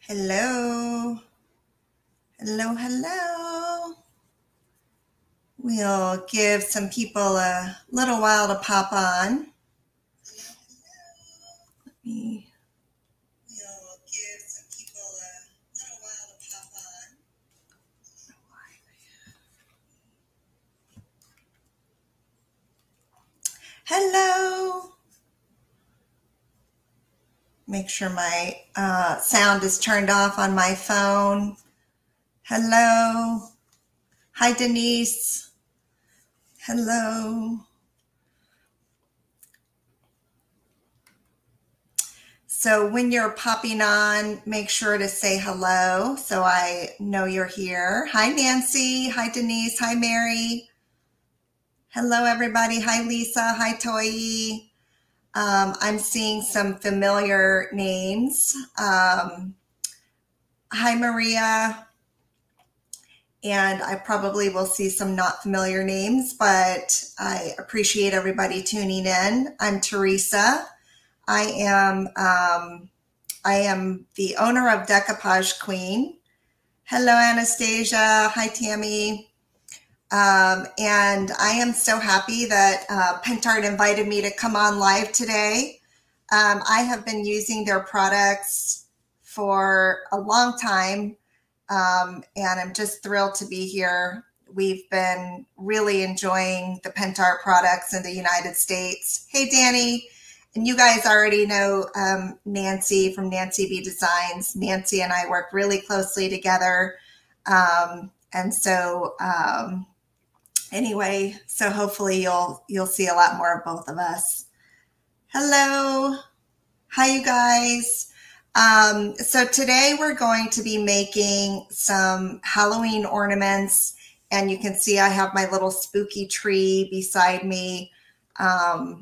Hello. Hello, hello. We'll give some people a little while to pop on. Hello. Make sure my sound is turned off on my phone. Hello. Hi, Denise. Hello. So when you're popping on, make sure to say hello so I know you're here. Hi, Nancy. Hi, Denise. Hi, Mary. Hello, everybody. Hi, Lisa. Hi, Toyi. I'm seeing some familiar names. Hi, Maria. And I probably will see some not familiar names, but I appreciate everybody tuning in. I'm Teresa. I am the owner of Decoupage Queen. Hello, Anastasia. Hi, Tammy. And I am so happy that Pentart invited me to come on live today. I have been using their products for a long time, and I'm just thrilled to be here. We've been really enjoying the Pentart products in the United States. Hey, Danny. And you guys already know Nancy from Nancy B Designs. Nancy and I work really closely together. Anyway, so hopefully you'll see a lot more of both of us. Hello. Hi, you guys. So today we're going to be making some Halloween ornaments, and you can see I have my little spooky tree beside me. I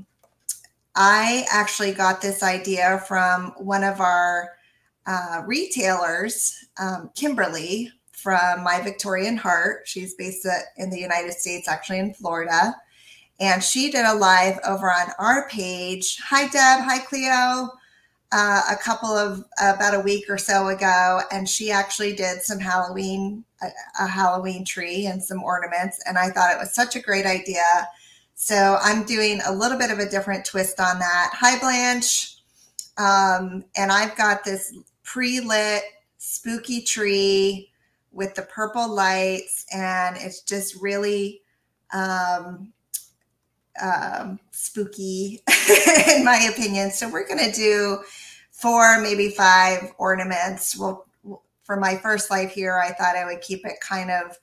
actually got this idea from one of our retailers, Kimberly, from My Victorian Heart. She's based in the United States, actually in Florida. And she did a live over on our page. Hi, Deb. Hi, Cleo. About a week or so ago. And she actually did some a Halloween tree and some ornaments. And I thought it was such a great idea. So I'm doing a little bit of a different twist on that. Hi, Blanche. And I've got this pre-lit spooky tree with the purple lights, and it's just really spooky in my opinion. So we're going to do 4, maybe 5 ornaments. For my first live here, I thought I would keep it kind of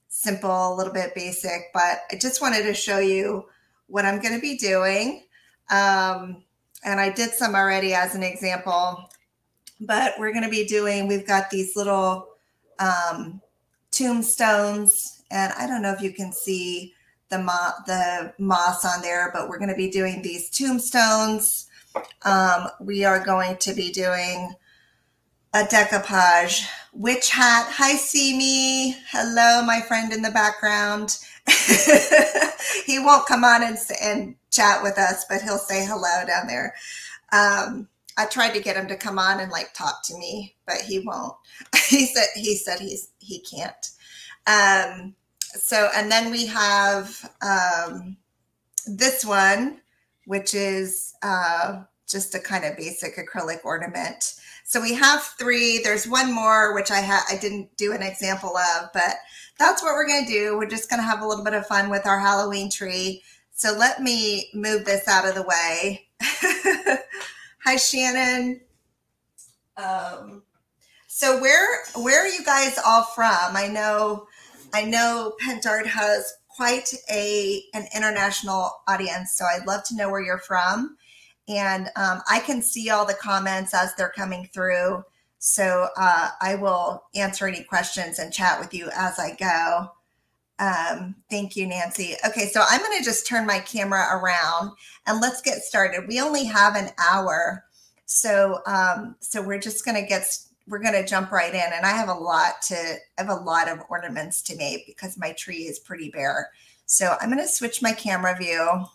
simple, a little bit basic, but I just wanted to show you what I'm going to be doing. And I did some already as an example, but we're going to be doing, we've got these little tombstones, and I don't know if you can see the moss on there, but we're going to be doing these tombstones. We are going to be doing a decoupage witch hat. Hi, Simi. Hello, my friend in the background. He won't come on and chat with us, but he'll say hello down there. I tried to get him to come on and like talk to me, but he won't. he said he can't. And then we have this one, which is just a kind of basic acrylic ornament. So we have 3. There's one more, which I didn't do an example of, but that's what we're going to do. We're just going to have a little bit of fun with our Halloween tree. So let me move this out of the way. Hi, Shannon. So where are you guys all from? I know Pentart has quite an international audience, so I'd love to know where you're from. And I can see all the comments as they're coming through. So I will answer any questions and chat with you as I go. Thank you, Nancy. Okay, so I'm going to just turn my camera around and let's get started. We only have an hour. So we're just going to we're going to jump right in. And I have a lot of ornaments to make because my tree is pretty bare. So I'm going to switch my camera view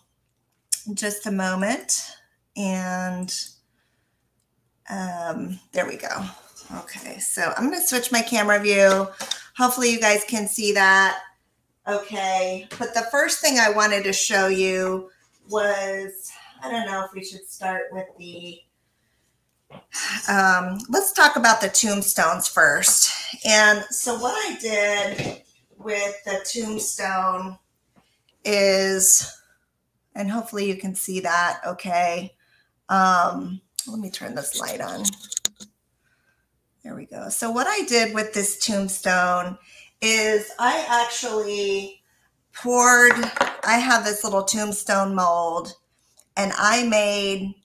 in just a moment. And there we go. Okay, so I'm going to switch my camera view. Hopefully you guys can see that. Okay, but the first thing I wanted to show you was, I don't know if we should start with the, let's talk about the tombstones first. And so what I did with the tombstone is, and hopefully you can see that, okay. Let me turn this light on. There we go. So what I did with this tombstone is I actually poured, I have this little tombstone mold, and I made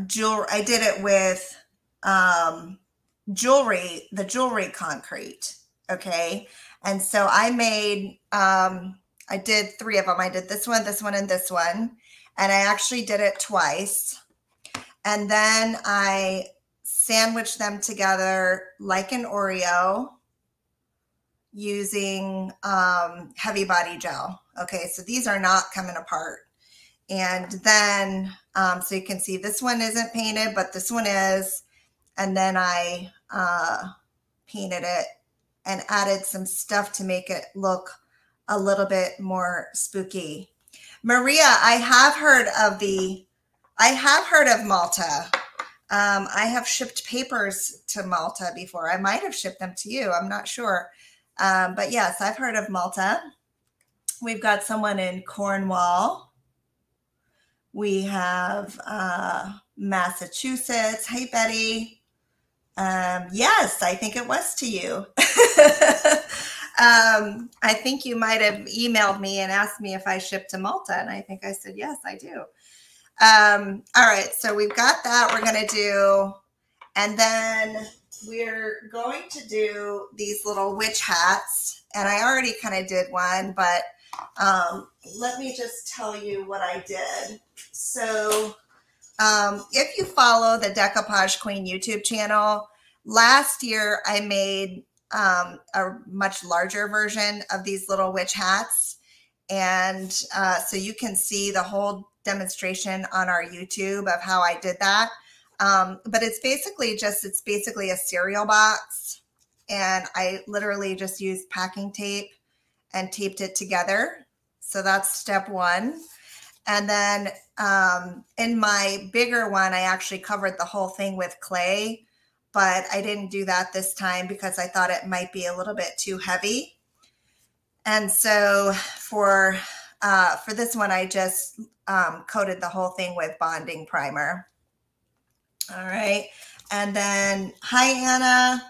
jewelry. I did it with jewelry, the jewelry concrete. Okay. And so I made, I did 3 of them. I did this one, and this one. And I actually did it twice. And then I sandwiched them together like an Oreo using heavy body gel. Okay, so these are not coming apart. And then, so you can see this one isn't painted, but this one is. And then I painted it and added some stuff to make it look a little bit more spooky. Maria, I have heard of Malta. I have shipped papers to Malta before. I might have shipped them to you. I'm not sure. But yes, I've heard of Malta. We've got someone in Cornwall. We have Massachusetts. Hey, Betty. Yes, I think it was to you. I think you might have emailed me and asked me if I shipped to Malta. And I think I said, yes, I do. All right, so we've got that we're going to do, and then we're going to do these little witch hats, and I already kind of did one, but let me just tell you what I did. So if you follow the Decoupage Queen YouTube channel, last year I made a much larger version of these little witch hats, and so you can see the whole demonstration on our YouTube of how I did that. But it's basically a cereal box, and I literally just used packing tape and taped it together. So that's step 1. And then in my bigger one, I actually covered the whole thing with clay, but I didn't do that this time because I thought it might be a little bit too heavy. And so for this one, I just coated the whole thing with bonding primer. All right. And then, hi, Anna.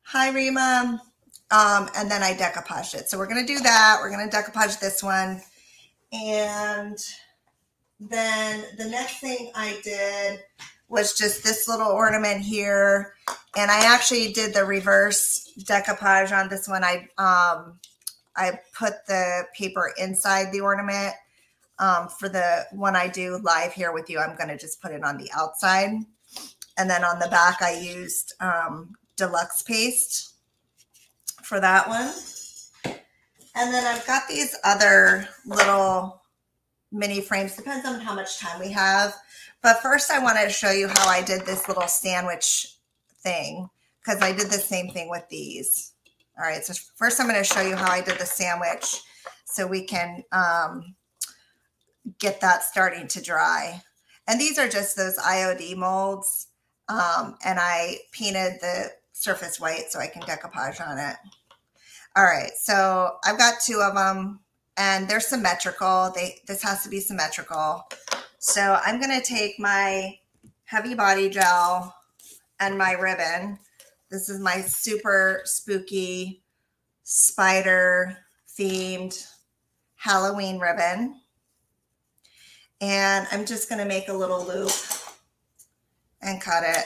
Hi, Rima. And then I decoupaged it. So we're going to do that. We're going to decoupage this one. And then the next thing I did was just this little ornament here. And I actually did the reverse decoupage on this one. I put the paper inside the ornament. For the one I do live here with you, I'm going to just put it on the outside. And then on the back, I used deluxe paste for that one. And then I've got these other little mini frames. Depends on how much time we have. But first, I wanted to show you how I did this little sandwich thing, because I did the same thing with these. All right, so first I'm going to show you how I did the sandwich so we can get that starting to dry. And these are just those IOD molds. And I painted the surface white so I can decoupage on it. All right, so I've got 2 of them, and they're symmetrical. This has to be symmetrical. So I'm going to take my heavy body gel and my ribbon. This is my super spooky spider themed Halloween ribbon. And I'm just going to make a little loop and cut it.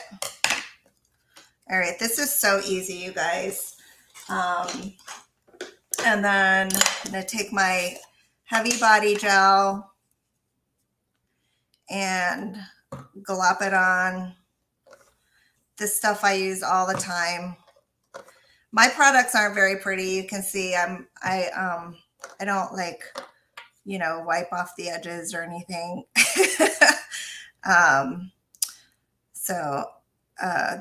All right, this is so easy, you guys. And then I'm going to take my heavy body gel and glop it on. This stuff I use all the time. My products aren't very pretty. You can see I don't like, you know, wipe off the edges or anything. So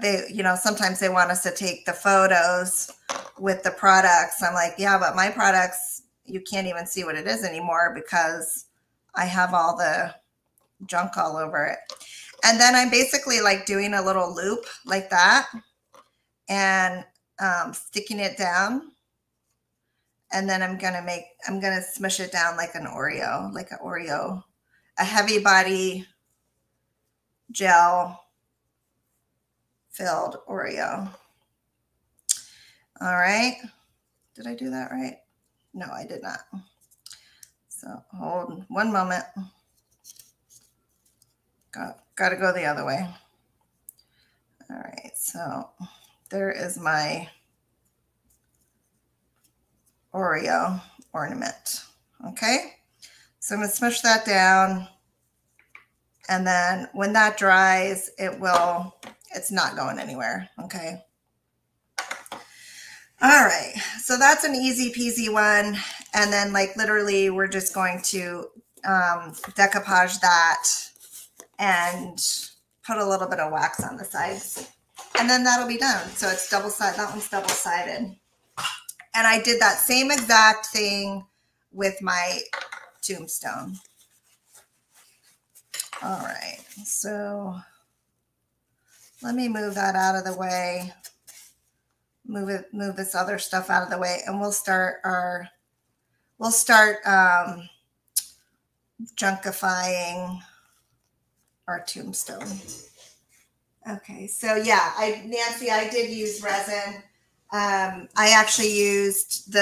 they, you know, sometimes they want us to take the photos with the products. I'm like, yeah, but my products, you can't even see what it is anymore because I have all the junk all over it. And then I'm basically like doing a little loop like that and sticking it down. And then I'm going to smush it down like an Oreo, a heavy body gel filled Oreo. All right. Did I do that right? No, I did not. So hold one moment. Got to go the other way. All right. So there is my Oreo ornament. Okay. So I'm going to smush that down. And then when that dries, it's not going anywhere. Okay. All right. So that's an easy peasy one. And then like literally we're just going to decoupage that and put a little bit of wax on the sides. And then that'll be done. So it's double-sided. That one's double-sided. And I did that same exact thing with my tombstone. All right, so let me move that out of the way. Move this other stuff out of the way, and we'll start junkifying our tombstone. Okay, so yeah, Nancy, I did use resin. I actually used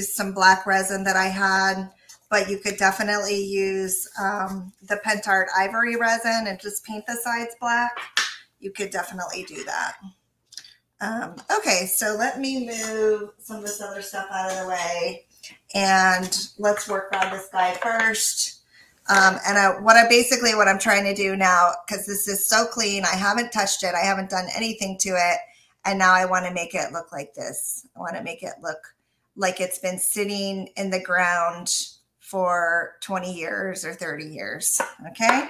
some black resin that I had, but you could definitely use the Pentart ivory resin and just paint the sides black. You could definitely do that. Okay, so let me move some of this other stuff out of the way, and let's work on this guy first. What I'm trying to do now, because this is so clean, I haven't touched it, I haven't done anything to it, and now I want to make it look like this. I want to make it look like it's been sitting in the ground for 20 years or 30 years. Okay,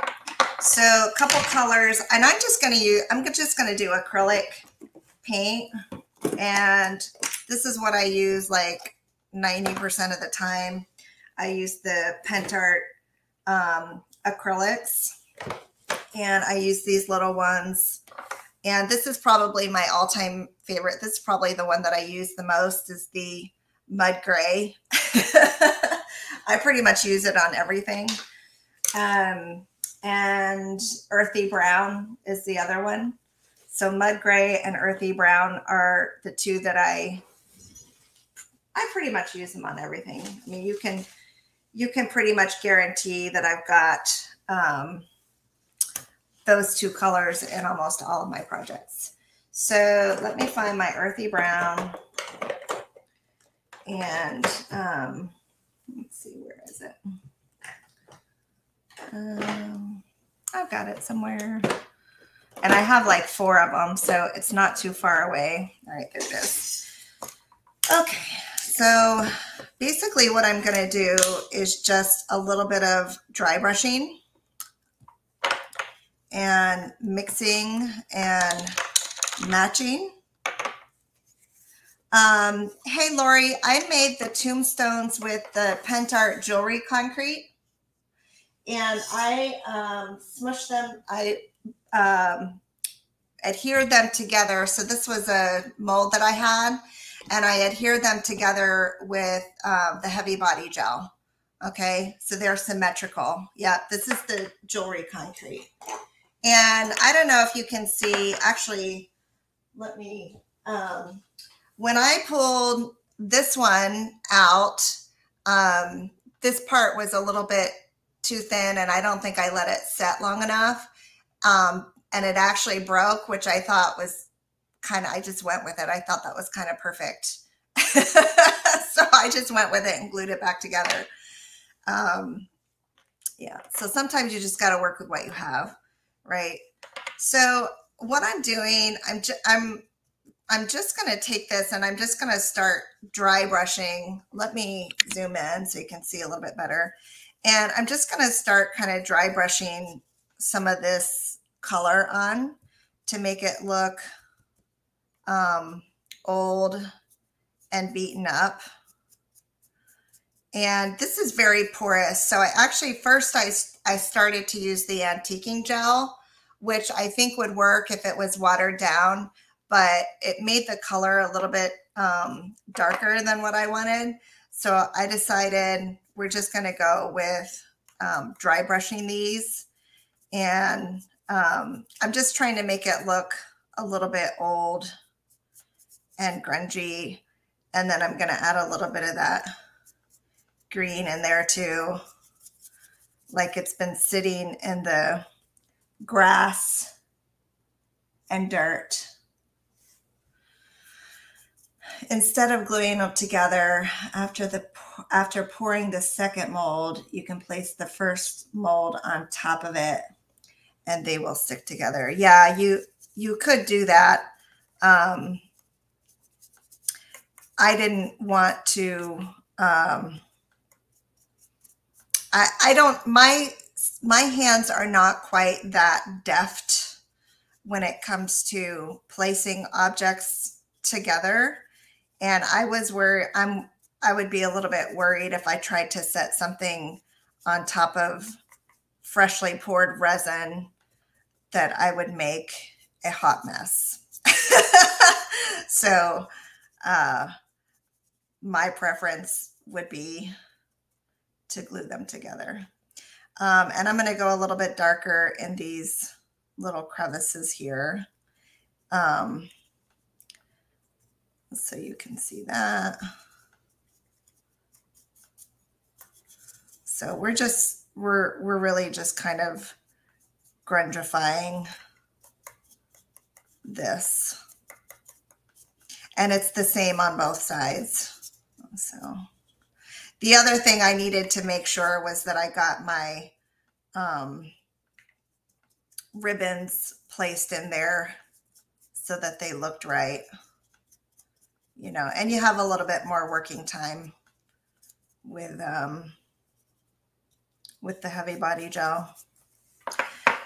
so a couple colors, and I'm just going to do acrylic paint, and this is what I use like 90% of the time. I use the Pentart acrylics, and I use these little ones, and this is probably my all-time favorite. This is probably the one that I use the most, is the mud gray. I pretty much use it on everything. And earthy brown is the other one. So mud gray and earthy brown are the two that I pretty much use them on everything. I mean, you can pretty much guarantee that I've got those two colors in almost all of my projects. So let me find my earthy brown, and let's see, where is it? I've got it somewhere. And I have like 4 of them, so it's not too far away. All right, there it is. Okay, so basically what I'm going to do is just a little bit of dry brushing and mixing and matching. Hey, Lori, I made the tombstones with the Pentart jewelry concrete, and I smushed them. I adhered them together. So this was a mold that I had, and I adhered them together with the heavy body gel. Okay, so they're symmetrical. Yeah, this is the jewelry concrete. And I don't know if you can see, actually, let me, when I pulled this one out, this part was a little bit too thin, and I don't think I let it set long enough. And it actually broke, which I thought was I just went with it. I thought that was kind of perfect. So I just went with it and glued it back together. Yeah, so sometimes you just got to work with what you have, right? So what I'm doing, I'm just going to take this, and I'm just going to start dry brushing. Let me zoom in so you can see a little bit better. And I'm just going to start kind of dry brushing some of this color on to make it look old and beaten up. And this is very porous. So I actually, first I started to use the antiquing gel, which I think would work if it was watered down, but it made the color a little bit darker than what I wanted. So I decided we're just going to go with dry brushing these. And I'm just trying to make it look a little bit old and grungy. And then I'm going to add a little bit of that green in there too, like it's been sitting in the grass and dirt. Instead of gluing them together, after pouring the second mold, you can place the first mold on top of it and they will stick together. Yeah, you could do that. I didn't want to I don't, my hands are not quite that deft when it comes to placing objects together. And I would be a little bit worried if I tried to set something on top of freshly poured resin that I would make a hot mess. So my preference would be to glue them together. And I'm going to go a little bit darker in these little crevices here. So you can see that. So we're really just kind of grungifying this. And it's the same on both sides. So the other thing I needed to make sure was that I got my ribbons placed in there so that they looked right, you know, and you have a little bit more working time with the heavy body gel.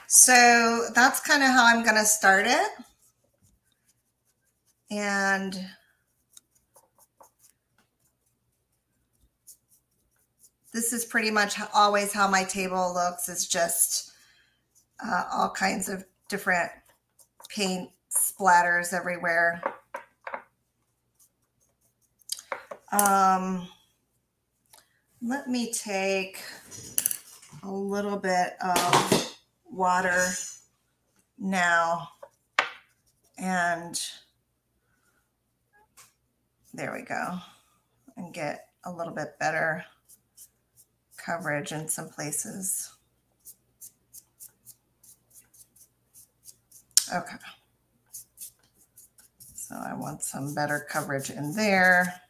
So that's kind of how I'm going to start it. And this is pretty much always how my table looks, is just all kinds of different paint splatters everywhere. Let me take a little bit of water now, and there we go, and get a little bit better coverage in some places. Okay. So I want some better coverage in there.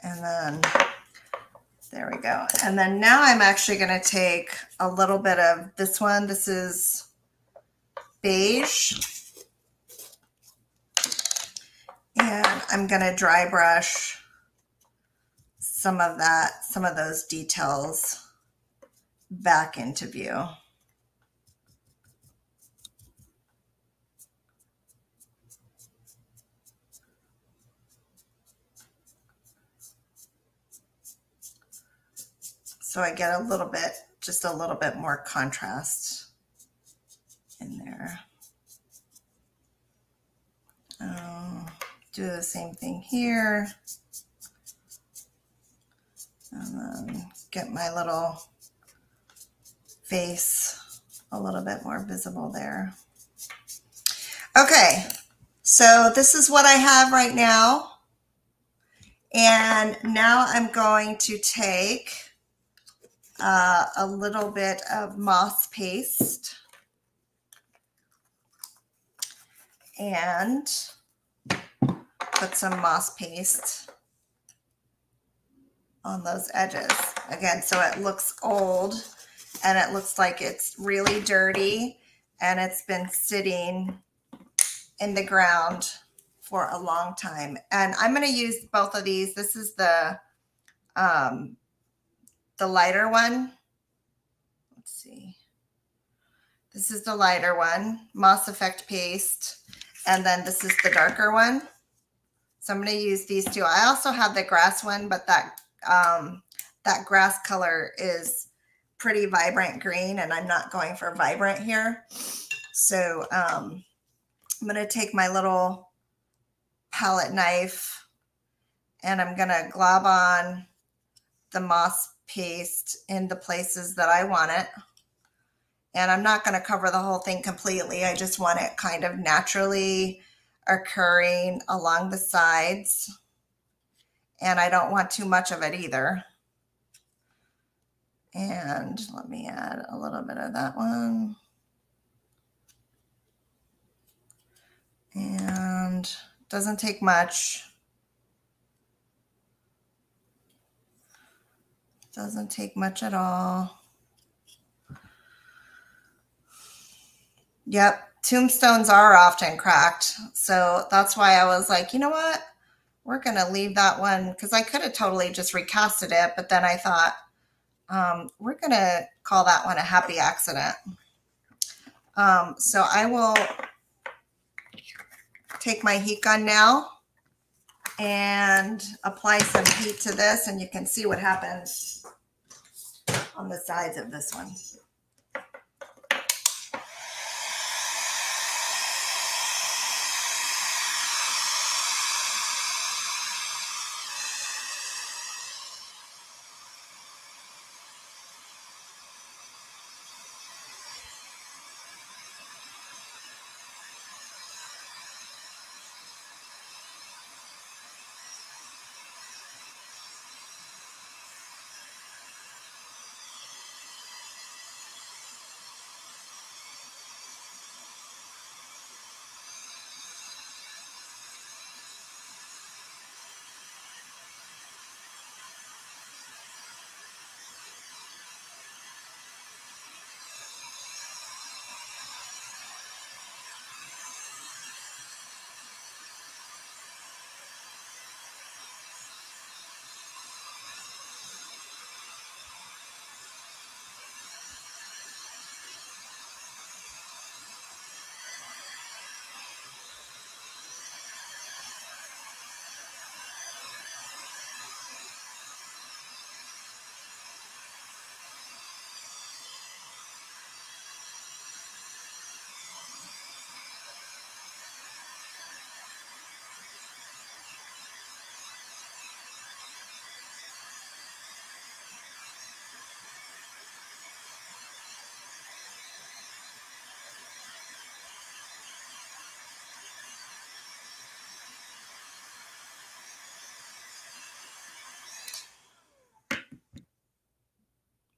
And then there we go. And then now I'm actually going to take a little bit of this one. This is beige. And I'm going to dry brush some of those details back into view. So I get a little bit, just a little bit more contrast in there. Do the same thing here. And then get my little face a little bit more visible there. Okay, so this is what I have right now. And now I'm going to take a little bit of moss paste and put some moss paste on those edges again, so it looks old and it looks like it's really dirty and it's been sitting in the ground for a long time. And I'm going to use both of these. This is the lighter one. let's see. This is the lighter one, Moss Effect Paste. And then this is the darker one. So I'm going to use these two. I also have the grass one, but that grass color is pretty vibrant green, and I'm not going for vibrant here. So I'm going to take my little palette knife and I'm going to glob on the moss paste in the places that I want it. And I'm not going to cover the whole thing completely. I just want it kind of naturally occurring along the sides. And I don't want too much of it either. And let me add a little bit of that one. And doesn't take much. Doesn't take much at all. Yep, tombstones are often cracked. So that's why I was like, you know what? We're going to leave that one, because I could have totally just recasted it. But then I thought, we're going to call that one a happy accident. So I will take my heat gun now and apply some heat to this, and you can see what happens on the sides of this one.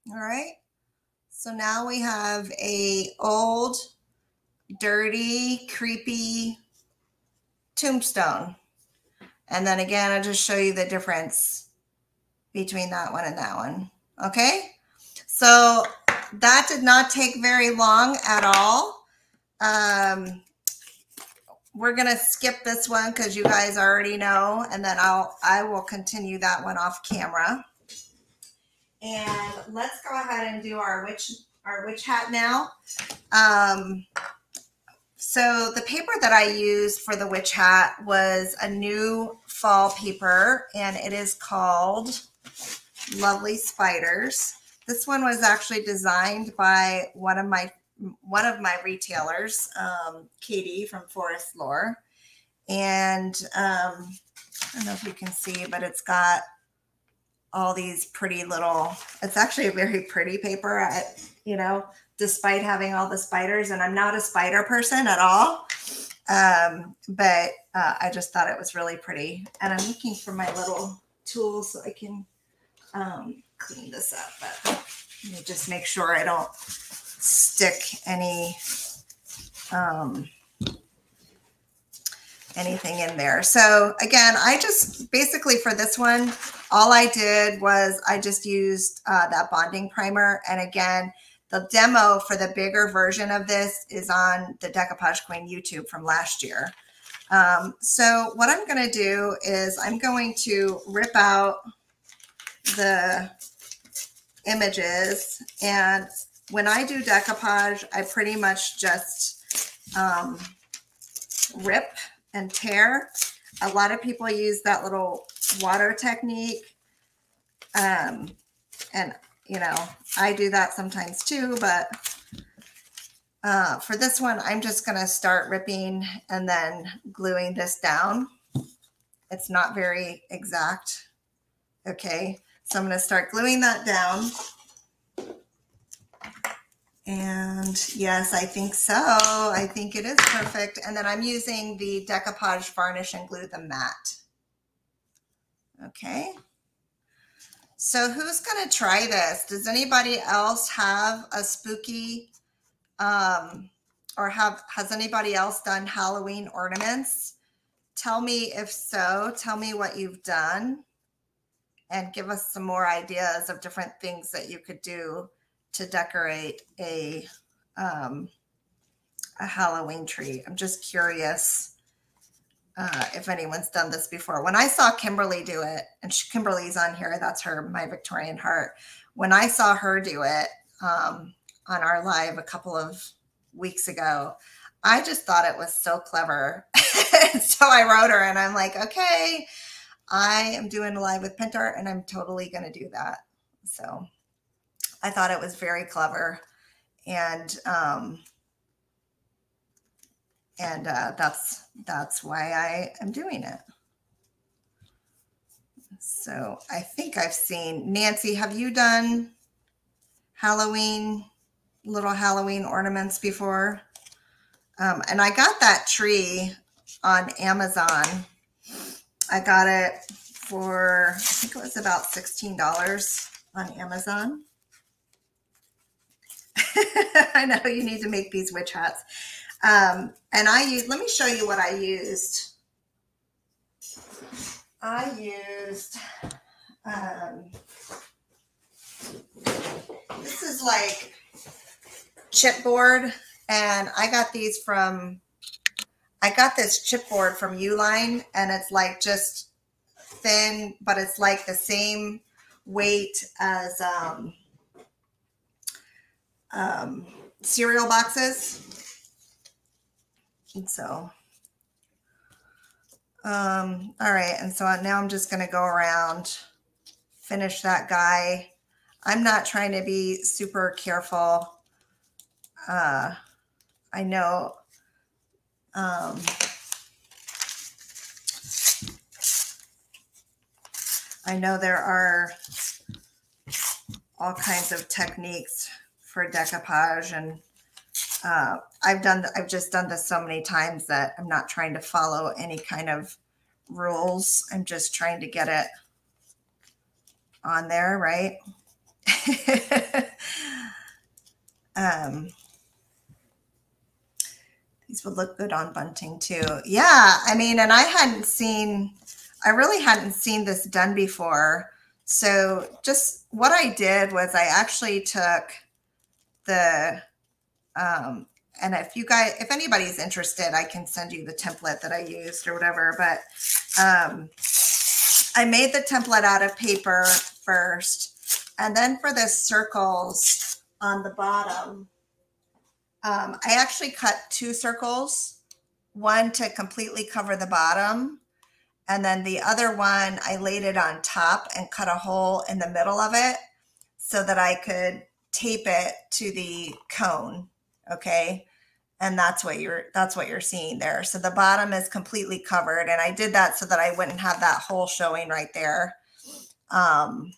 All right, so now we have a old, dirty, creepy tombstone. And then again, I'll just show you the difference between that one and that one. Okay, so that did not take very long at all. We're gonna skip this one because you guys already know, and then I will continue that one off camera. And let's go ahead and do our witch hat now. So the paper that I used for the witch hat was a new fall paper, and it is called Lovely Spiders. This one was actually designed by one of my retailers, Katie from Forest Lore. And I don't know if you can see, but it's got all these pretty little, it's actually a very pretty paper, you know, despite having all the spiders, and I'm not a spider person at all. But I just thought it was really pretty. And I'm looking for my little tool so I can clean this up. But let me just make sure I don't stick anything in there. So again, I just basically for this one, all I did was I just used that bonding primer. And again, the demo for the bigger version of this is on the Decoupage Queen YouTube from last year. So what I'm going to do is I'm going to rip out the images, and when I do decoupage, I pretty much just rip and tear. A lot of people use that little water technique. And, you know, I do that sometimes too, but for this one, I'm just going to start ripping and then gluing this down. It's not very exact. Okay, so I'm going to start gluing that down. And yes, I think so. I think it is perfect. And then I'm using the decoupage varnish and glue, the matte. Okay. So who's going to try this? Does anybody else have a spooky, or has anybody else done Halloween ornaments? Tell me if so. Tell me what you've done and give us some more ideas of different things that you could do to decorate a Halloween tree. I'm just curious if anyone's done this before. When I saw Kimberly do it, and Kimberly's on here, that's her, My Victorian Heart. When I saw her do it on our live a couple of weeks ago, I just thought it was so clever. So I wrote her and I'm like, okay, I am doing a live with Pentart and I'm totally going to do that. So I thought it was very clever. And that's why I am doing it. So I think I've seen, Nancy, have you done little Halloween ornaments before? And I got that tree on Amazon. I got it for, I think it was about $16 on Amazon. I know you need to make these witch hats. And let me show you what I used. I used, this is like chipboard, and I got these from, I got this chipboard from Uline, and it's like just thin, but it's like the same weight as cereal boxes. And so, all right. And so now I'm just going to go around, finish that guy. I'm not trying to be super careful. I know, there are all kinds of techniques for decoupage, and I've just done this so many times that I'm not trying to follow any kind of rules. I'm just trying to get it on there, right? These would look good on bunting too. Yeah, I mean, and I really hadn't seen this done before. So just what I did was I actually took the, and if anybody's interested, I can send you the template that I used or whatever, but I made the template out of paper first. And then for the circles on the bottom, I actually cut 2 circles, one to completely cover the bottom, and then the other one, I laid it on top and cut a hole in the middle of it so that I could tape it to the cone. Okay. And that's what you're seeing there. So the bottom is completely covered. And I did that so that I wouldn't have that hole showing right there. And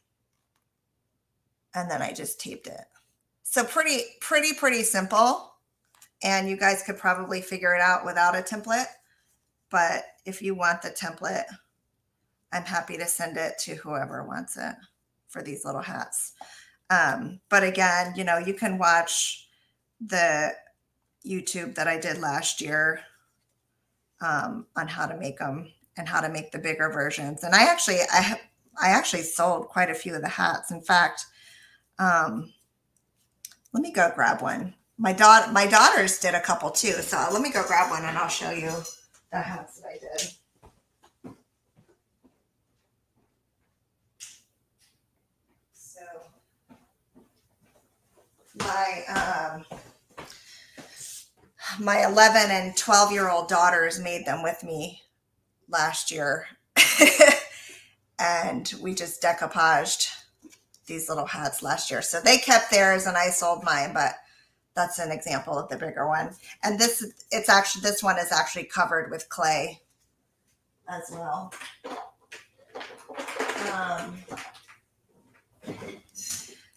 then I just taped it. So pretty simple. And you guys could probably figure it out without a template. But if you want the template, I'm happy to send it to whoever wants it for these little hats. But again, you can watch the YouTube that I did last year on how to make them and how to make the bigger versions. And I actually sold quite a few of the hats. In fact, let me go grab one. My daughters did a couple too. So let me go grab one and I'll show you the hats that I did. my 11 and 12-year-old daughters made them with me last year. And we just decoupaged these little hats last year. So they kept theirs and I sold mine, but that's an example of the bigger one. And this one is actually covered with clay as well.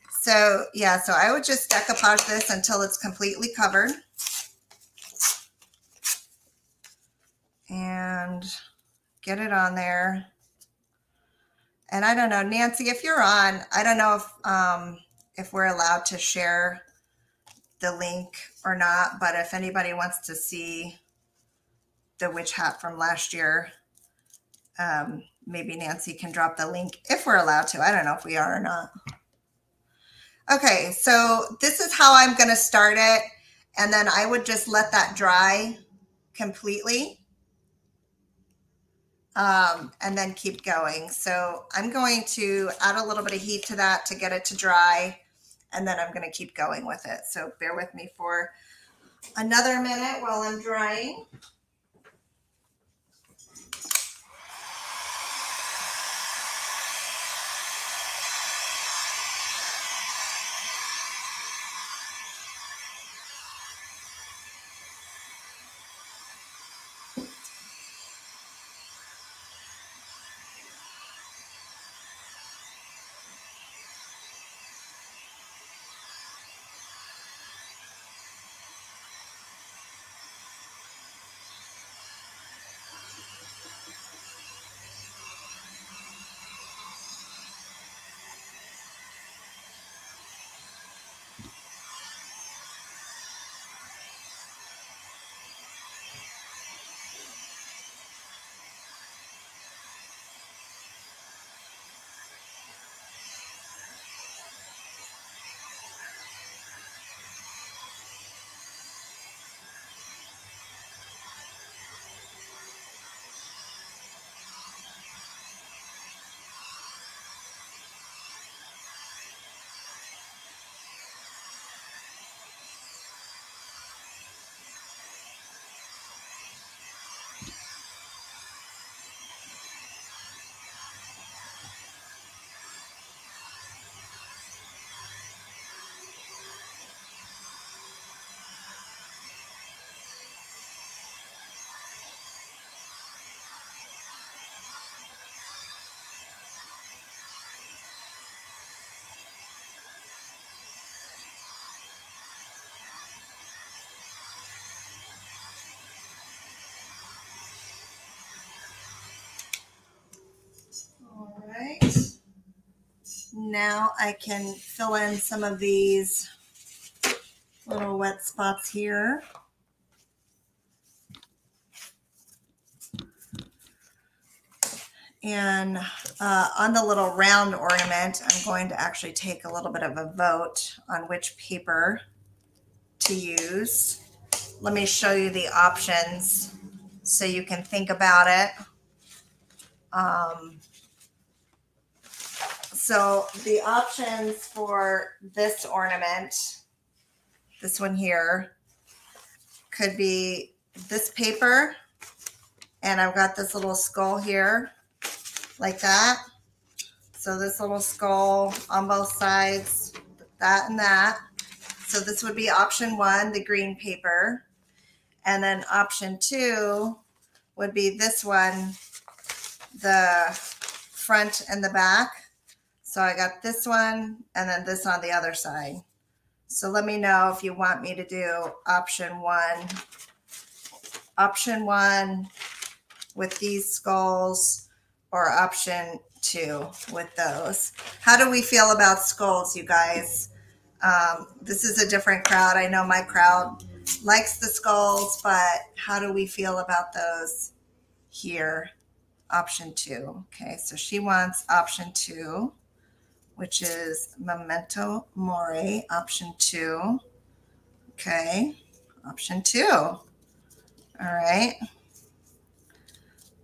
So yeah, so I would just decoupage this until it's completely covered. And get it on there. And I don't know, Nancy, if you're on, I don't know if we're allowed to share the link or not, but if anybody wants to see the witch hat from last year, maybe Nancy can drop the link if we're allowed to. I don't know if we are or not. Okay, so this is how I'm going to start it. And then I would just let that dry completely. And then keep going. So I'm going to add a little bit of heat to that to get it to dry. And then I'm going to keep going with it. So bear with me for another minute while I'm drying. All right. Now I can fill in some of these little wet spots here. And on the little round ornament, I'm going to actually take a little bit of a vote on which paper to use. Let me show you the options so you can think about it. So the options for this ornament, this one here, could be this paper. And I've got this little skull here, like that. So this little skull on both sides, that and that. So this would be option one, the green paper. And then option two would be this one, the front and the back. So I got this one and then this on the other side. So let me know if you want me to do option one with these skulls, or option two with those. How do we feel about skulls, you guys? This is a different crowd. I know my crowd likes the skulls, but how do we feel about those here? Option two. Okay, so she wants option two, which is Memento Mori, option two. Okay, option two. All right.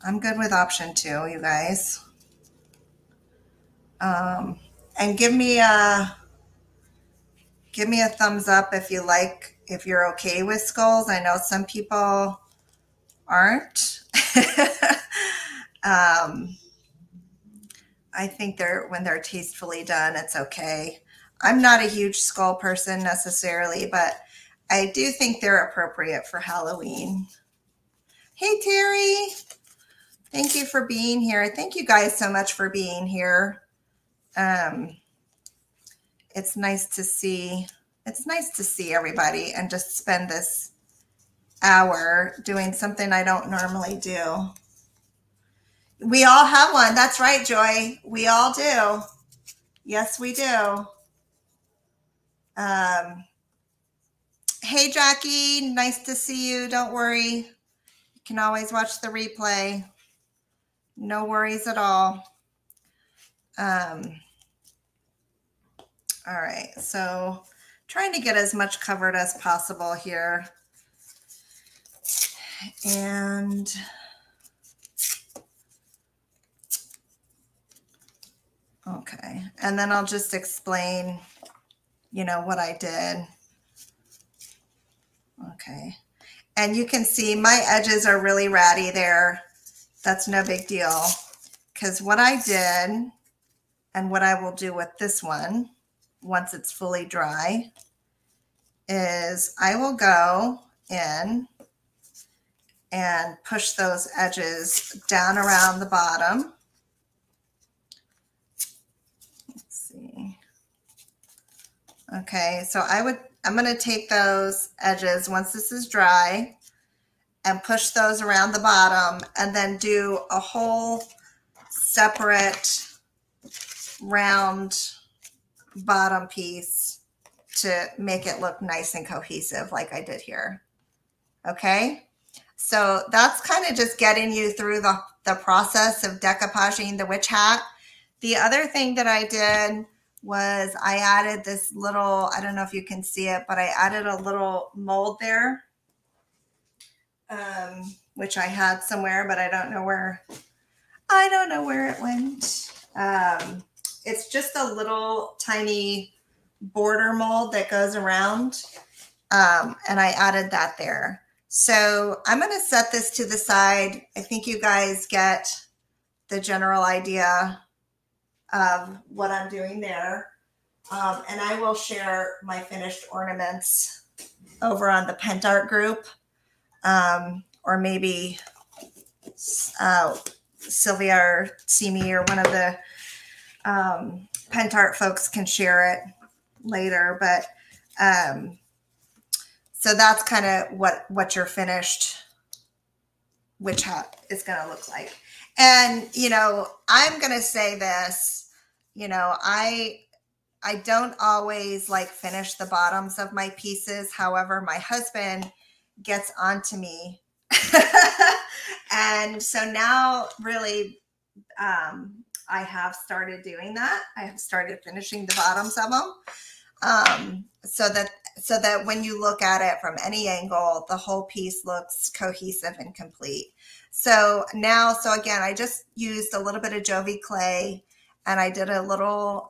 I'm good with option two, you guys. And give me give me a thumbs up if you like, if you're okay with skulls. I know some people aren't. I think when they're tastefully done, it's okay. I'm not a huge skull person necessarily, but I do think they're appropriate for Halloween. Hey, Terry. Thank you for being here. Thank you guys so much for being here. It's nice to see. It's nice to see everybody and just spend this hour doing something I don't normally do. We all have one. That's right, Joy. We all do. Yes, we do. Hey, Jackie. Nice to see you. Don't worry. You can always watch the replay. No worries at all. All right. So trying to get as much covered as possible here. And okay. And then I'll just explain, you know, what I did. Okay. And you can see my edges are really ratty there. That's no big deal. Because what I did and what I will do with this one, once it's fully dry, is I will go in and push those edges down around the bottom. Let's see. Okay, so I'm going to take those edges once this is dry and push those around the bottom and then do a whole separate round bottom piece to make it look nice and cohesive like I did here. Okay. So that's kind of just getting you through the process of decoupaging the witch hat. The other thing that I did was I added this little, I don't know if you can see it, but I added a little mold there, which I had somewhere, but I don't know where it went. It's just a little tiny border mold that goes around, and I added that there. So I'm going to set this to the side. I think you guys get the general idea of what I'm doing there. And I will share my finished ornaments over on the PentArt group, or maybe Sylvia or Simi or one of the PentArt folks can share it later. But so that's kind of what your finished witch hat is going to look like. And, you know, I'm going to say this, you know, I don't always like finish the bottoms of my pieces. However, my husband gets onto me. And so now really, I have started doing that. I have started finishing the bottoms of them. So that when you look at it from any angle, the whole piece looks cohesive and complete. So now, so again, I just used a little bit of Jovi clay and I did a little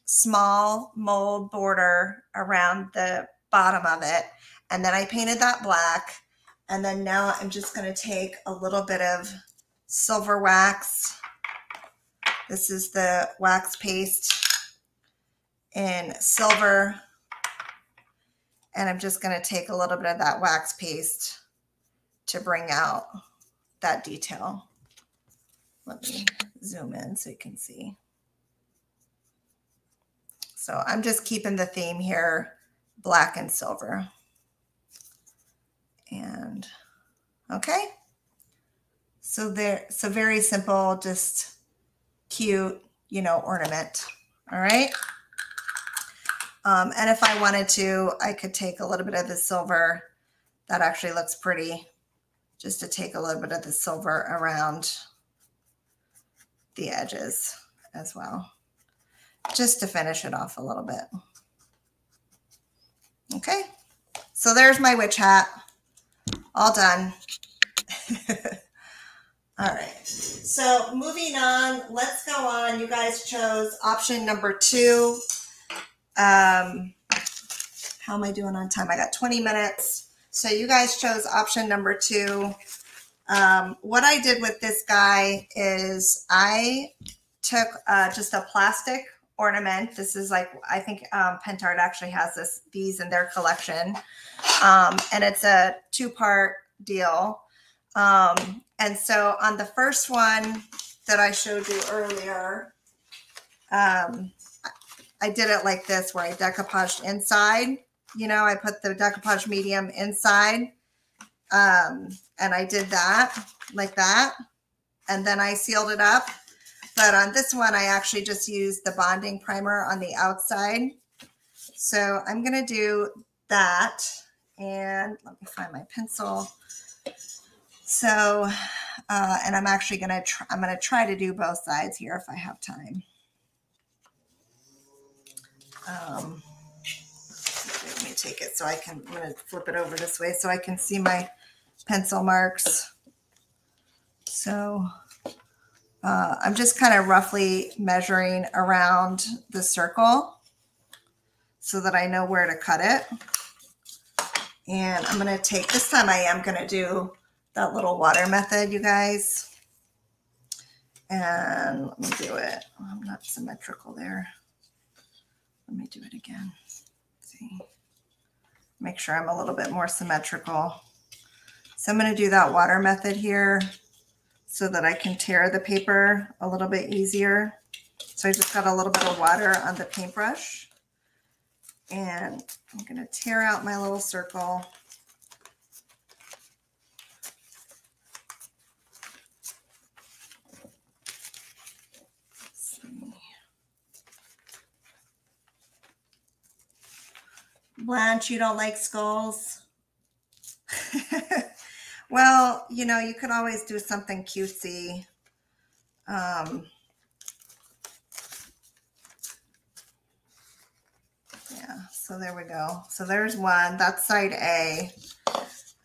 small mold border around the bottom of it. And then I painted that black. And then now I'm just going to take a little bit of silver wax. This is the wax paste in silver. And I'm just going to take a little bit of that wax paste to bring out that detail. Let me zoom in so you can see. So I'm just keeping the theme here, black and silver. And okay. So very simple, just cute, you know, ornament. All right. And if I wanted to, I could take a little bit of the silver. That actually looks pretty. Just to take a little bit of the silver around the edges as well. Just to finish it off a little bit. Okay. So there's my witch hat. All done. All right. So moving on, let's go on. You guys chose option number 2. how am I doing on time? I got 20 minutes. So you guys chose option number 2. What I did with this guy is I took just a plastic ornament. This is like, I think Pentart actually has these in their collection. And it's a 2-part deal. And so on the first one that I showed you earlier, I did it like this, where I decoupaged inside. You know, I put the decoupage medium inside, and I did that like that, and then I sealed it up. But on this one, I actually just used the bonding primer on the outside. So I'm going to do that, and let me find my pencil. So, and I'm actually going to try to do both sides here if I have time. Let me take it so I'm going to flip it over this way so I can see my pencil marks. So I'm just kind of roughly measuring around the circle so that I know where to cut it. And I'm going to take, this time I am going to do that little water method, you guys. And let me do it. I'm not symmetrical there. Let me do it again. See, make sure I'm a little bit more symmetrical. So I'm going to do that water method here so that I can tear the paper a little bit easier. So I just got a little bit of water on the paintbrush, and I'm going to tear out my little circle. Blanche, you don't like skulls? Well, you know, you could always do something cutesy. Yeah, so there we go. So there's one, that's side A.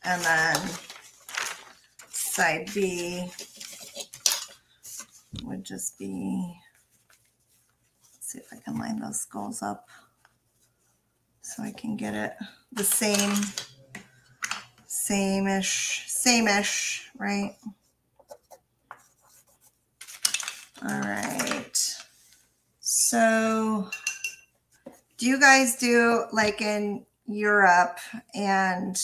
And then side B would just be, let's see if I can line those skulls up so I can get it the same-ish, right? All right. So do you guys do, like in Europe and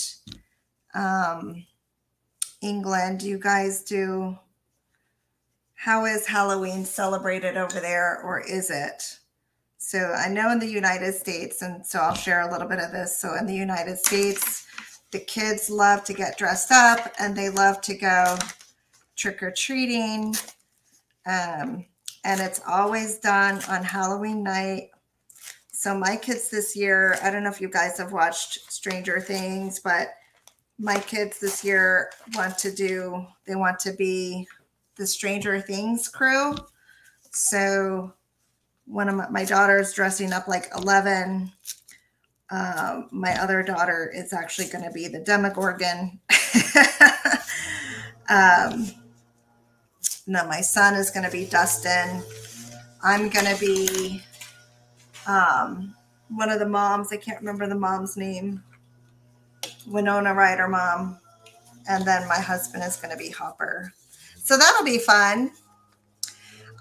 England, do you guys do, how is Halloween celebrated over there, or is it? So I know in the United States, and so I'll share a little bit of this. So in the United States, the kids love to get dressed up and they love to go trick-or-treating. And it's always done on Halloween night. So my kids this year, I don't know if you guys have watched Stranger Things, but my kids this year want to be the Stranger Things crew. So one of my daughters dressing up like 11. My other daughter is actually going to be the Demogorgon. No, my son is going to be Dustin. I'm going to be one of the moms. I can't remember the mom's name. Winona Ryder mom. And then my husband is going to be Hopper. So that'll be fun.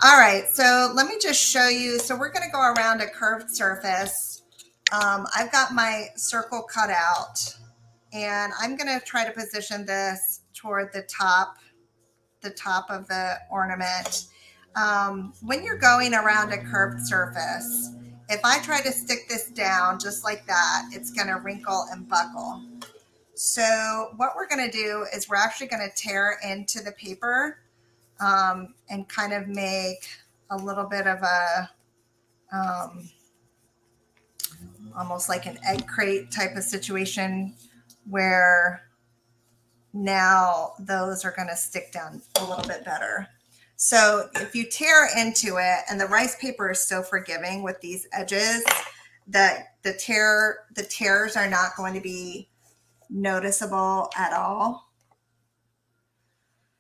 All right, so let me just show you. So we're going to go around a curved surface. I've got my circle cut out, and I'm going to try to position this toward the top of the ornament. When you're going around a curved surface, if I try to stick this down just like that, it's going to wrinkle and buckle. So what we're going to do is we're actually going to tear into the paper and kind of make a little bit of a almost like an egg crate type of situation, where now those are going to stick down a little bit better. So if you tear into it, and the rice paper is so forgiving with these edges that the tears are not going to be noticeable at all.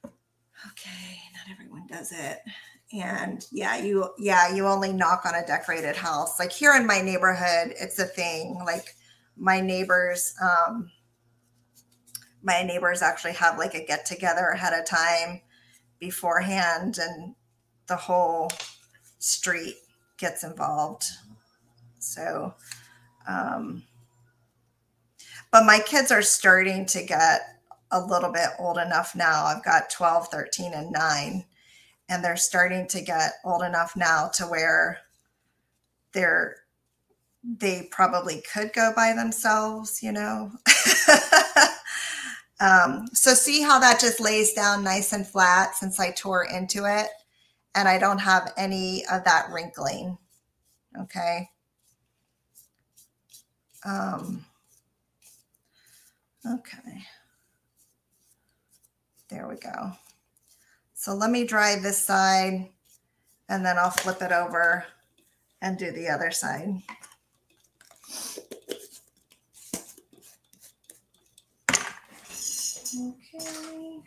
Okay, not everyone does it. And yeah, you only knock on a decorated house. Like here in my neighborhood, it's a thing. Like my neighbors actually have like a get together ahead of time beforehand, and the whole street gets involved. So, but my kids are starting to get a little bit old enough now. I've got 12, 13, and 9, and they're starting to get old enough now to where they probably could go by themselves, you know. So see how that just lays down nice and flat since I tore into it, and I don't have any of that wrinkling. Okay. Okay. There we go. So let me dry this side, and then I'll flip it over and do the other side. Okay.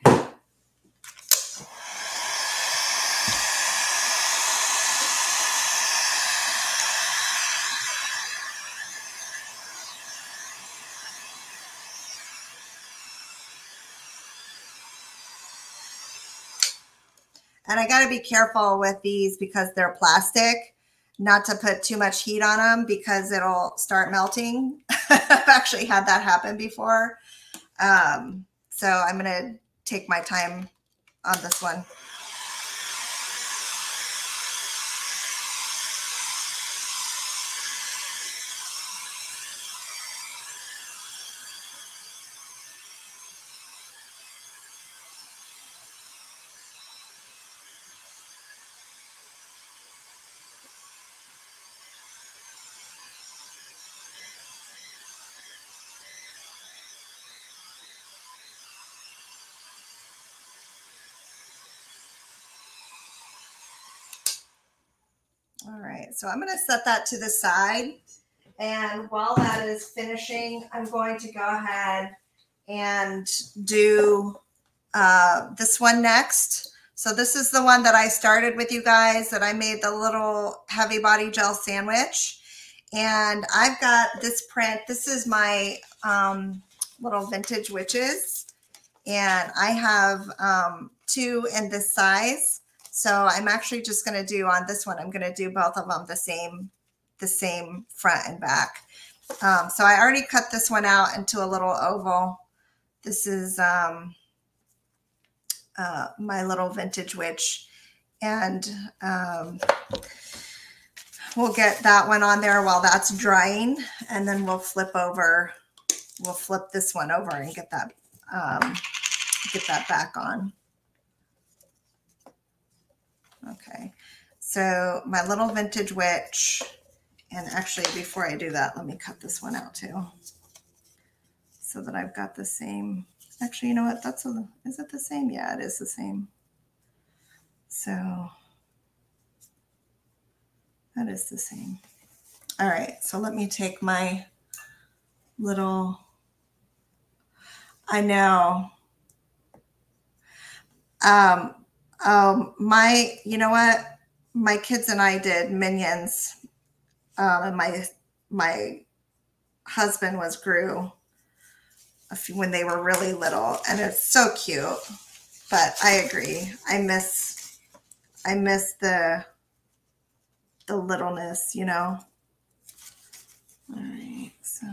And I got to be careful with these because they're plastic, not to put too much heat on them because it'll start melting. I've actually had that happen before. So I'm going to take my time on this one. All right, so I'm going to set that to the side. And while that is finishing, I'm going to go ahead and do this one next. So this is the one that I started with you guys, that I made the little heavy body gel sandwich. And I've got this print. This is my little vintage witches. And I have 2 in this size. So I'm actually just going to do on this one, I'm going to do both of them the same front and back. So I already cut this one out into a little oval. This is my little vintage witch. And we'll get that one on there while that's drying. And then we'll flip this one over and get that back on. Okay, so my little vintage witch, and actually before I do that, let me cut this one out too, so that I've got the same. Actually, you know what? Is it the same? Yeah, it is the same. So that is the same. All right, so let me take my little. I know. You know what? My kids and I did Minions, and my husband was Gru when they were really little, and it's so cute. But I agree. I miss the littleness, you know. All right, so.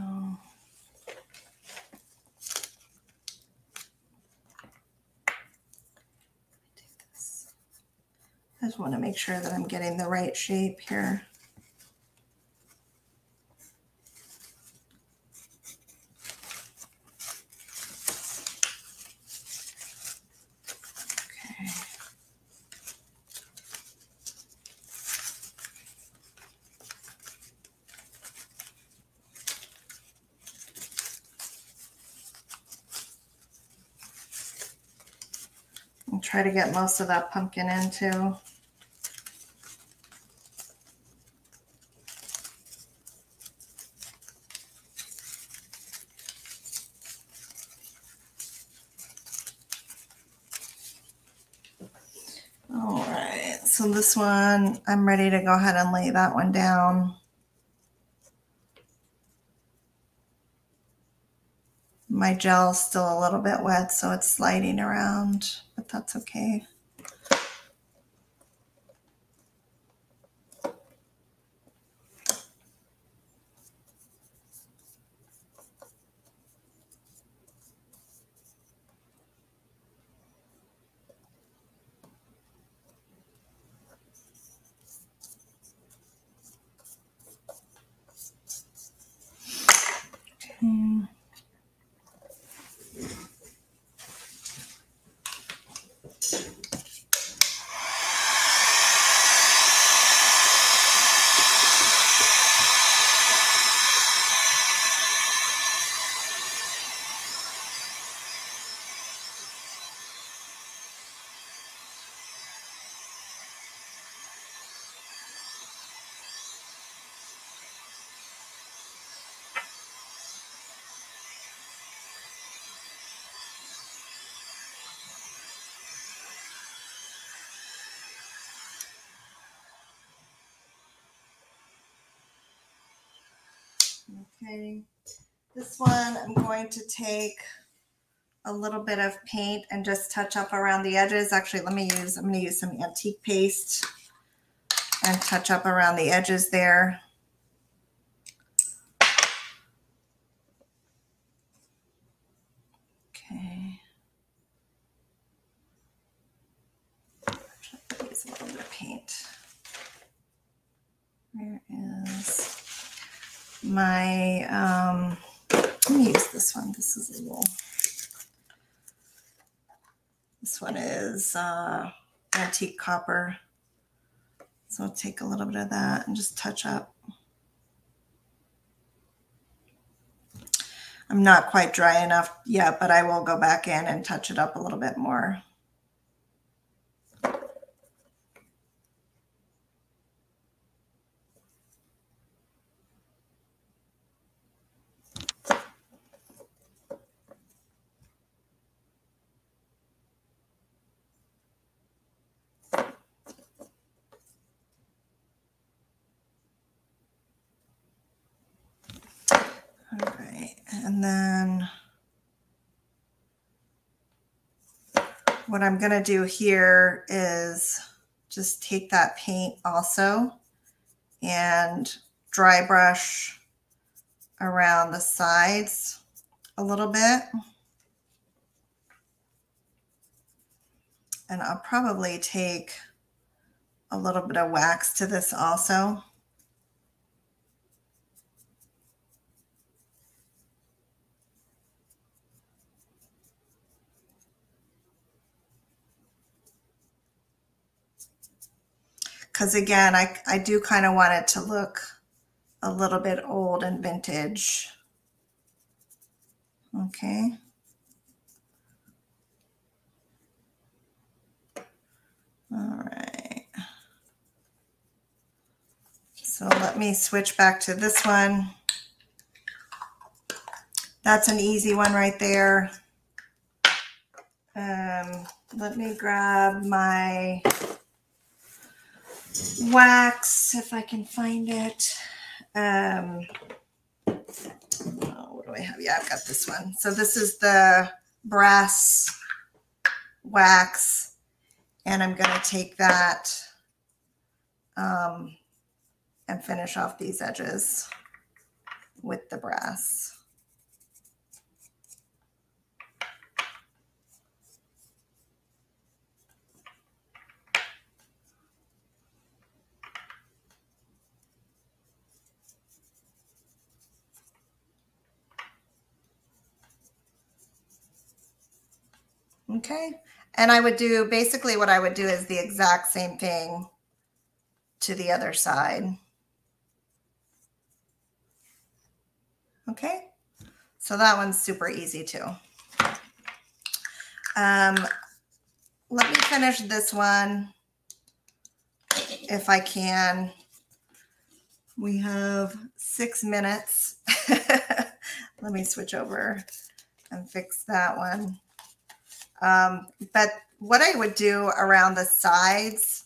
I just want to make sure that I'm getting the right shape here. Okay. I'll try to get most of that pumpkin in too. All right, so this one, I'm ready to go ahead and lay that one down. My gel's still a little bit wet, so it's sliding around, but that's okay. Okay, this one I'm going to take a little bit of paint and just touch up around the edges. Actually, I'm going to use some antique paste and touch up around the edges there. Okay. Use a little bit of paint. Where is my, let me use this one. This is a little, this one is antique copper. So I'll take a little bit of that and just touch up. I'm not quite dry enough yet, but I will go back in and touch it up a little bit more. All right, and then what I'm going to do here is just take that paint also and dry brush around the sides a little bit. And I'll probably take a little bit of wax to this also. Because again, I do kind of want it to look a little bit old and vintage. Okay. All right. So let me switch back to this one. That's an easy one right there. Let me grab my wax if I can find it. Oh, what do I have? Yeah, I've got this one. So this is the brass wax, and I'm going to take that and finish off these edges with the brass. Okay, and I would do, basically what I would do is the exact same thing to the other side. Okay, so that one's super easy too. Let me finish this one if I can. We have 6 minutes. Let me switch over and fix that one. But what I would do around the sides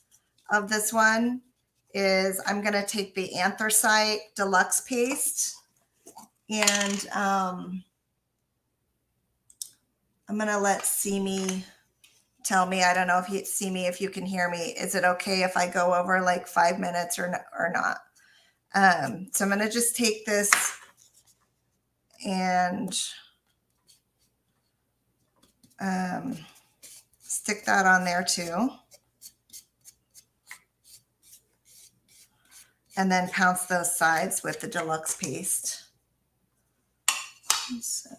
of this one is I'm going to take the anthracite deluxe paste and I'm going to let Simi tell me. I don't know if you see me, if you can hear me. Is it okay if I go over like 5 minutes or not? So I'm going to just take this and stick that on there too. And then pounce those sides with the deluxe paste. So,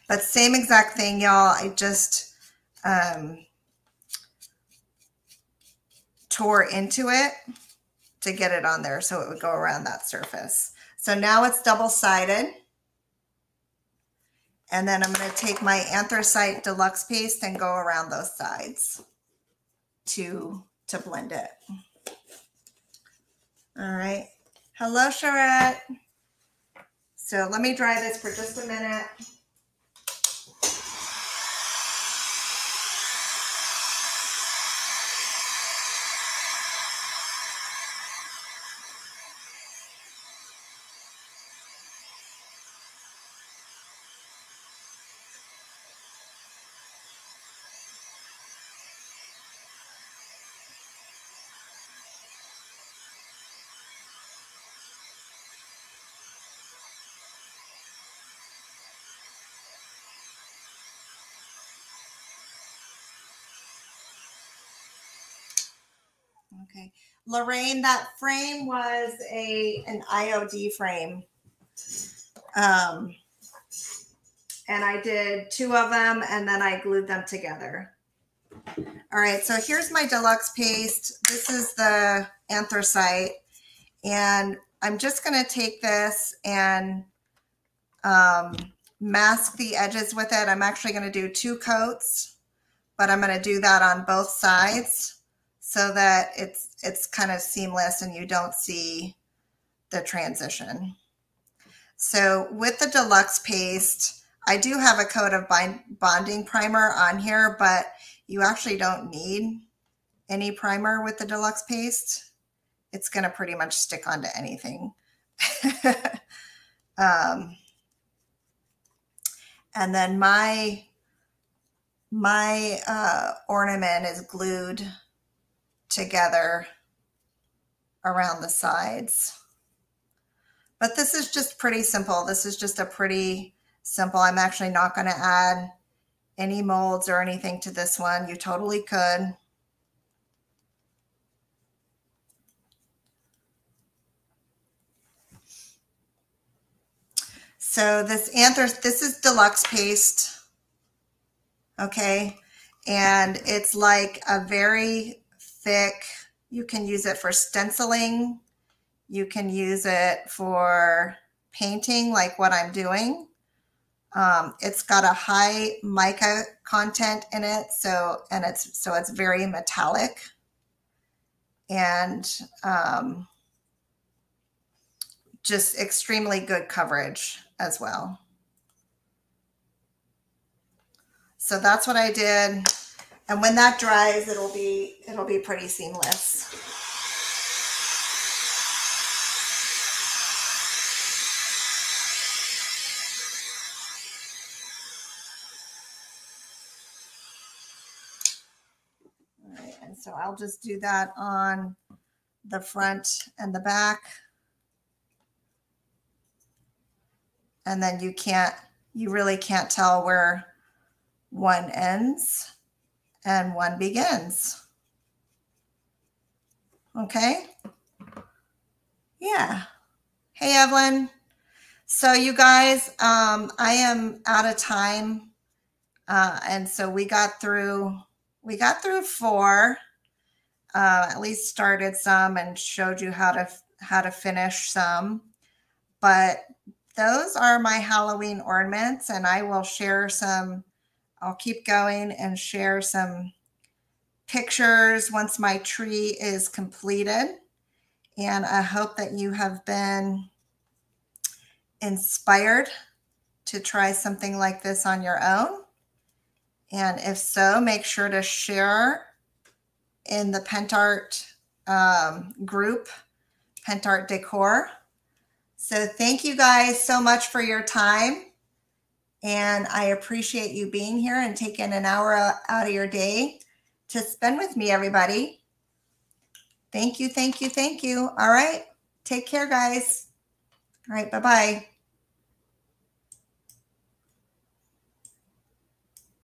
but same exact thing, y'all. I just tore into it to get it on there so it would go around that surface. So now it's double-sided. And then I'm going to take my anthracite deluxe paste and go around those sides to blend it. All right. Hello, Charette. So let me dry this for just a minute. Okay, Lorraine, that frame was an IOD frame. And I did 2 of them and then I glued them together. All right, so here's my deluxe paste. This is the anthracite. And I'm just going to take this and mask the edges with it. I'm actually going to do 2 coats, but I'm going to do that on both sides so that it's kind of seamless and you don't see the transition. So with the deluxe paste, I do have a coat of bonding primer on here, but you actually don't need any primer with the deluxe paste. It's going to pretty much stick onto anything. And then my ornament is glued together around the sides. But this is just pretty simple. This is just a pretty simple. I'm actually not going to add any molds or anything to this one. You totally could. So this is deluxe paste. Okay. And it's like a very thick, you can use it for stenciling. You can use it for painting like what I'm doing. It's got a high mica content in it, so it's very metallic, and just extremely good coverage as well. So that's what I did, and when that dries, it'll be pretty seamless. So I'll just do that on the front and the back. And then you really can't tell where one ends and one begins. Okay? Yeah. Hey, Evelyn. So you guys, I am out of time. And so we got through 4. At least started some and showed you how to finish some. But those are my Halloween ornaments, and I will share some. I'll keep going and share some pictures once my tree is completed. And I hope that you have been inspired to try something like this on your own. And if so, make sure to share in the PentArt group, PentArt Decor. So thank you guys so much for your time. And I appreciate you being here and taking an hour out of your day to spend with me, everybody. Thank you, thank you, thank you. All right. Take care, guys. All right. Bye-bye.